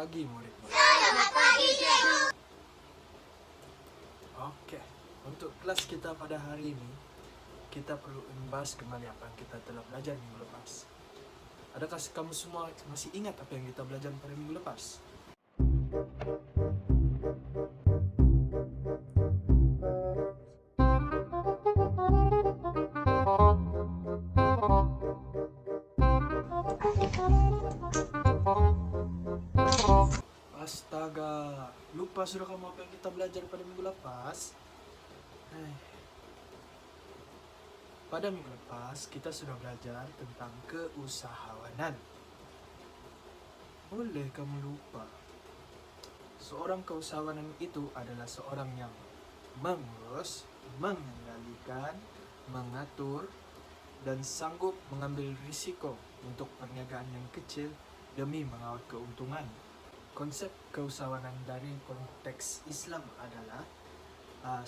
pagi murid-murid. Selamat pagi, Cikgu. Oke, untuk kelas kita pada hari ini, kita perlu membahas kembali apa yang kita telah belajar minggu lepas. Adakah kamu semua masih ingat apa yang kita belajar pada minggu lepas? Astaga, lupa sudah kamu apa yang kita belajar pada minggu lepas? Pada minggu lepas, kita sudah belajar tentang keusahawanan. Boleh kamu lupa? Seorang keusahawanan itu adalah seorang yang mengurus, mengendalikan, mengatur, dan sanggup mengambil risiko untuk perniagaan yang kecil demi mengawal keuntungan. Konsep keusahawanan dari konteks Islam adalah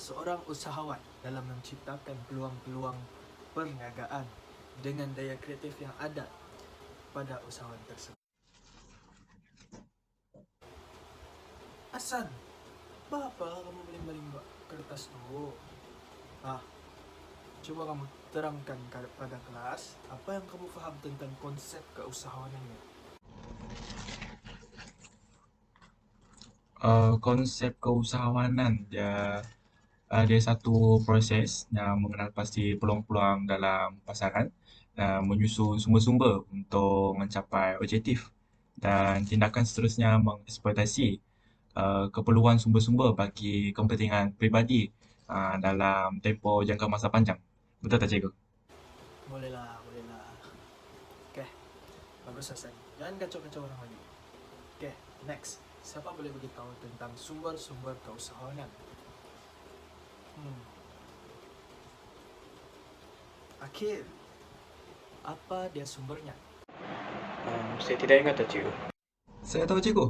seorang usahawan dalam menciptakan peluang-peluang perniagaan dengan daya kreatif yang ada pada usahawan tersebut. Hasan, apa kamu baling-baling kertas dulu? Coba kamu terangkan pada kelas apa yang kamu paham tentang konsep keusahawanan ini. Konsep keusahawanan dia satu proses yang mengenal pasti peluang-peluang dalam pasaran dan menyusun sumber-sumber untuk mencapai objektif dan tindakan seterusnya mengeksploitasi keperluan sumber-sumber bagi kepentingan peribadi dalam tempoh jangka masa panjang. Betul tak, cikgu? Bolehlah. Oke, bagus Hasan. Jangan kacau-kacau orang lagi. Oke, next. Siapa boleh beritahu tentang sumber-sumber keusahawanan? Akhir, apa dia sumbernya? Saya tidak ingat, Cikgu. Saya tahu, cikgu.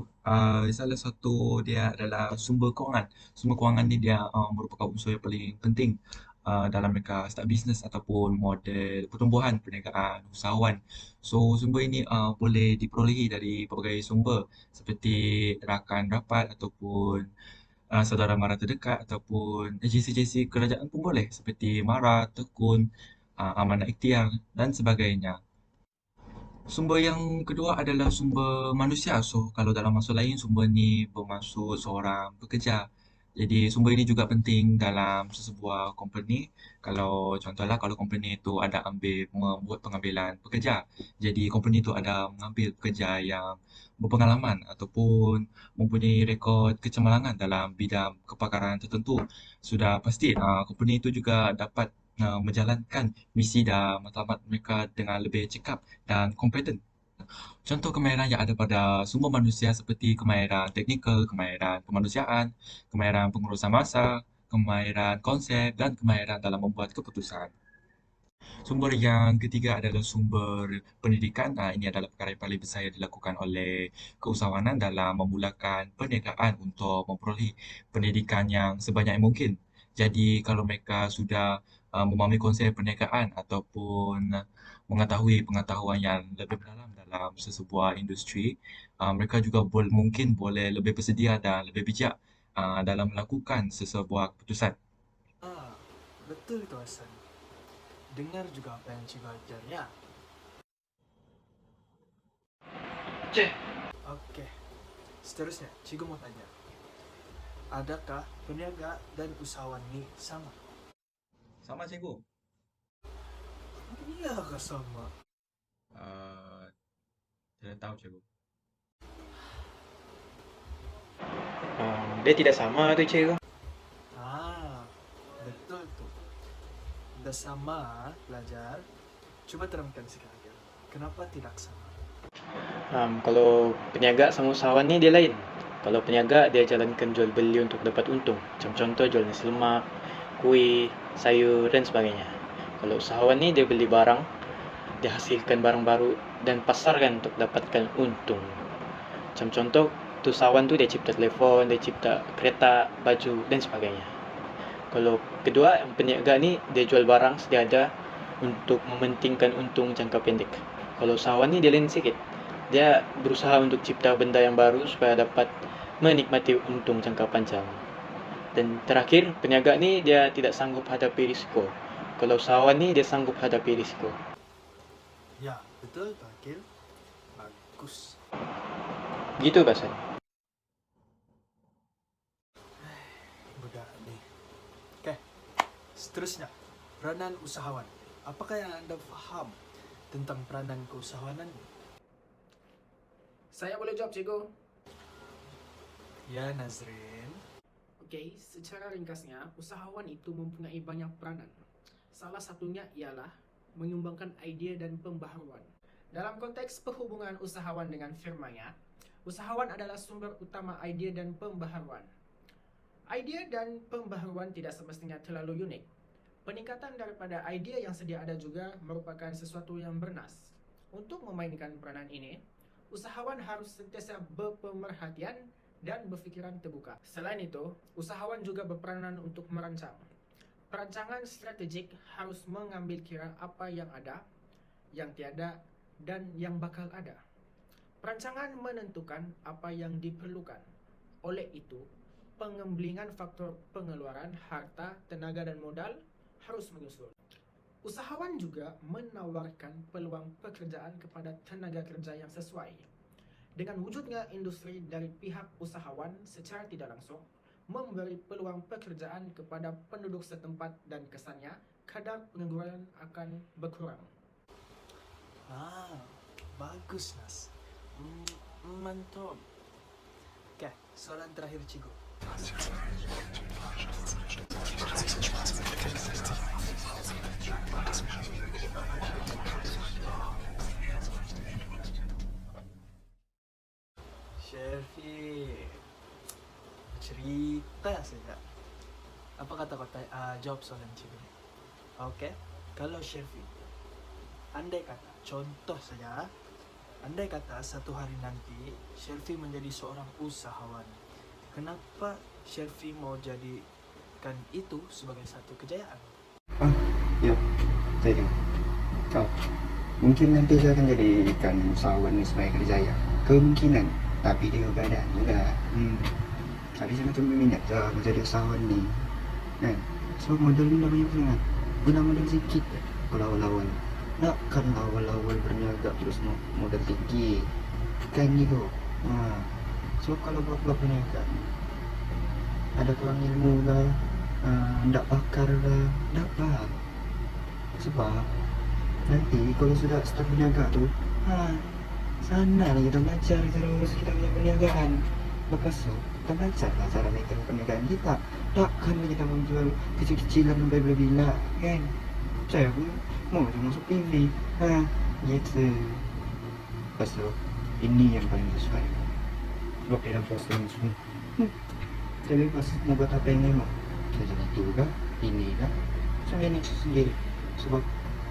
Salah satu dia adalah sumber kewangan. Sumber kewangan ni dia merupakan unsur yang paling penting dalam mereka start bisnes ataupun model pertumbuhan perniagaan usahawan. So, sumber ini boleh diperolehi dari pelbagai sumber seperti rakan rapat ataupun saudara mara terdekat ataupun agensi-agensi kerajaan pun boleh seperti MARA, Tekun, Amanah Ikhtiar dan sebagainya. Sumber yang kedua adalah sumber manusia. So, kalau dalam maksud lain, sumber ni bermaksud seorang pekerja. Jadi, sumber ini juga penting dalam sesebuah company. Kalau contohlah, kalau company itu ada membuat pengambilan pekerja. Jadi, company itu ada mengambil pekerja yang berpengalaman ataupun mempunyai rekod kecemerlangan dalam bidang kepakaran tertentu. Sudah pasti, company itu juga dapat menjalankan misi dan matlamat mereka dengan lebih cekap dan kompeten. Contoh kemahiran yang ada pada sumber manusia seperti kemahiran teknikal, kemahiran kemanusiaan, kemahiran pengurusan masa, kemahiran konsep, dan kemahiran dalam membuat keputusan. Sumber yang ketiga adalah sumber pendidikan. Ini adalah perkara yang paling besar yang dilakukan oleh keusahawanan dalam memulakan perniagaan untuk memperoleh pendidikan yang sebanyak yang mungkin. Jadi kalau mereka sudah memahami konsep perniagaan ataupun mengetahui pengetahuan yang lebih mendalam dalam sesebuah industri, mereka juga mungkin boleh lebih bersedia dan lebih bijak dalam melakukan sesebuah keputusan. Betul itu Hasan. Dengar juga apa yang cikgu ajar ya. Oke, seterusnya cikgu mau tanya. Adakah peniaga dan usahawan ini sama? Sama, cikgu. Iyakah sama? Tidak tahu, cikgu. Dia tidak sama tu, Cikgu. Betul tuh. Udah sama pelajar. Coba terangkan sekali. Kenapa tidak sama? Kalau peniaga sama usahawan ni dia lain. Kalau peniaga dia jalankan jual beli untuk dapat untung. Macam contoh jual nasi lemak, kuih, sayur dan sebagainya. Kalau usahawan ni dia beli barang, dia hasilkan barang baru dan pasarkan untuk dapatkan untung. Macam contoh tu usahawan tu dia cipta telefon, dia cipta kereta, baju dan sebagainya. Kalau kedua, peniaga ni dia jual barang sedia ada untuk mementingkan untung jangka pendek. Kalau usahawan ni dia lain sikit. Dia berusaha untuk cipta benda yang baru supaya dapat menikmati untung jangka panjang. Dan terakhir, peniaga ni dia tidak sanggup hadapi risiko. Kalau usahawan ni dia sanggup hadapi risiko. Ya, betul Pak Akil. Bagus. Gitu Basan. Budak nih. Oke, seterusnya. Peranan usahawan. Apakah yang Anda faham tentang peranan keusahawanan? Saya boleh jawab, Cikgu. Ya, Nazrin. Okey, secara ringkasnya, usahawan itu mempunyai banyak peranan. Salah satunya ialah menyumbangkan idea dan pembaharuan. Dalam konteks perhubungan usahawan dengan firmanya, usahawan adalah sumber utama idea dan pembaharuan. Idea dan pembaharuan tidak semestinya terlalu unik. Peningkatan daripada idea yang sedia ada juga merupakan sesuatu yang bernas. Untuk memainkan peranan ini, usahawan harus sentiasa berpemerhatian dan berfikiran terbuka. Selain itu, usahawan juga berperanan untuk merancang. Perancangan strategik harus mengambil kira apa yang ada, yang tiada, dan yang bakal ada. Perancangan menentukan apa yang diperlukan. Oleh itu, pengembelingan faktor pengeluaran, harta, tenaga dan modal harus menyusul. Usahawan juga menawarkan peluang pekerjaan kepada tenaga kerja yang sesuai. Dengan wujudnya industri dari pihak usahawan secara tidak langsung, memberi peluang pekerjaan kepada penduduk setempat dan kesannya, kadar pengangguran akan berkurang. Bagus, Nas. Mantap. Oke, soalan terakhir, Cikgu. Shelfie, cerita saja. Apa kata kau jawab soalan Cikgu? Oke, kalau Shelfie, andai kata, contoh saja, andai kata satu hari nanti Shelfie menjadi seorang usahawan, kenapa Shelfie mau jadikan itu sebagai satu kejayaan? Ya, saya dengar. Mungkin nanti saya akan jadikan usahawan ini sebagai kerjaya. Kemungkinan, tapi dia keadaan juga. Tapi saya macam berminat saya menjadi usahawan ni. Kan? So modal ni dah banyak sangat. Guna modal sikit kalau awal-awal. Nakkan awal-awal berniaga terus modal tinggi. Kan gitu. So kalau buat berniaga, ada kurang ilmu lah, tak pakar lah, dapat. Sebab nanti kalau sudah start berniaga tu, sana lah kita belajar cara urus kita punya perniagaan. Lepas tu, kita belajar lah cara maintain perniagaan kita. Takkan lah kita menjual kecil-kecilan sampai bila-bila, kan? Saya pun mau masuk ini. Gitu. Lepas tu, ini yang paling sesuai. Sebab dia dah puas dengan semua. Jadi pas mau buat apa yang mau, saya jadi itu kah, ini kah, saya ini sendiri. Sebab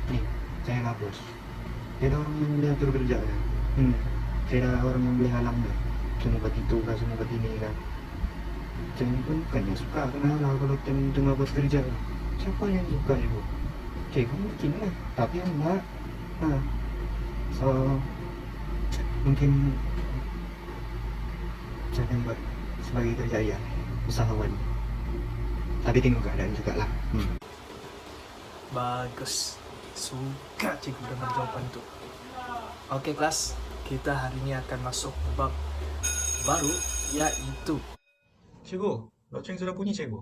ni, saya lah bos. Saya ada orang yang boleh atur kerja kan. Saya ada orang yang boleh halang dah. Semua buat itu kah, semua buat ini kah. Saya pun bukannya suka kenal lah kalau tengah buat kerja. Siapa yang suka ibu? Cikgu mungkin lah, tapi enggak. So mungkin saya akan buat sebagai kerjaya, usahawan. Tapi tengok keadaan juga lah. Bagus. Suka Cikgu dengan jawaban tu. Oke kelas, kita hari ini akan masuk bab baru, yaitu Cikgu, loceng sudah bunyi cikgu.